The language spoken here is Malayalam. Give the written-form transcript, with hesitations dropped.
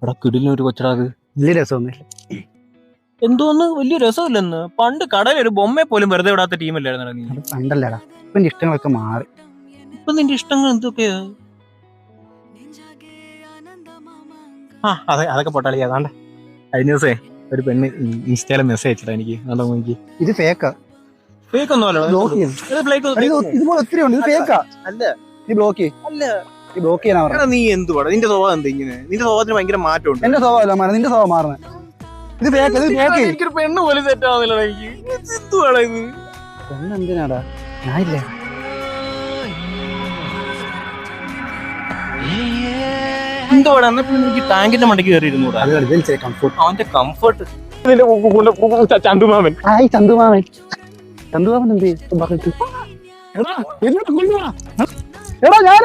എടാ കിടിലൊരു കൊച്ചടാത്. വലിയ രസമൊന്നുമില്ല. എന്തോന്ന് വലിയ രസമില്ലെന്ന്. പണ്ട് കടയിൽ ഒരു ബൊമ്മയെ പോലും വെറുതെ വിടാത്ത ടീമല്ലായിരുന്നു നീ. അത് പണ്ടല്ലടാ, ഇപ്പൊ എന്റെ ഇഷ്ടങ്ങളൊക്കെ മാറി. ഇപ്പൊ നിന്റെ ഇഷ്ടങ്ങൾ എന്തൊക്കെയാ? അതെ, അതൊക്കെ പൊട്ടാളി. അതാണ്ട് കഴിഞ്ഞ ദിവസേ ഒരു പെണ്ണ് ഇൻസ്റ്റയിലെ മെസ്സേജ് അയച്ചിട്ടാ എനിക്ക്. അതോ നോക്കി, ഇത് ഫേക്കാ. ഫേക്ക് ഒന്നും ഇതുപോലെ ഒത്തിരി ഉണ്ട്. ഇത് ഫേക്കാ. അല്ല, നീ ബ്ലോക്ക് അല്ല, നീ ബ്ലോക്ക് ചെയ്യാനാ പറഞ്ഞത്. നീ എന്തുവാ നിന്റെ സ്വഭാവം എന്താ ഇങ്ങനെ? നിന്റെ സ്വഭാവത്തിന് ഭയങ്കര മാറ്റമുണ്ട്. എന്റെ സ്വഭാവമല്ല മാറുന്നത്, നിന്റെ സ്വഭാവം മാറുന്നത്. ഇത് ഫേക്ക്, ഇത് ഫേക്ക്. എനിക്കൊരു പെണ്ണ് പോലും സെറ്റ് ആവുന്നില്ല എനിക്ക്. എന്തുവാടാ ഇത്? പെണ്ണെന്തിനാടാ? ഞാനില്ലേ. എന്തുവാടാ എനിക്ക് ടാങ്കിന്റെ മണ്ടയ്ക്ക് കയറിയിരുന്നൂടാ. അവന്റെ കംഫർട്ട്. ചന്തുമാമൻ ചന്തുമാമൻ എന്ത്? എടാ ഞാൻ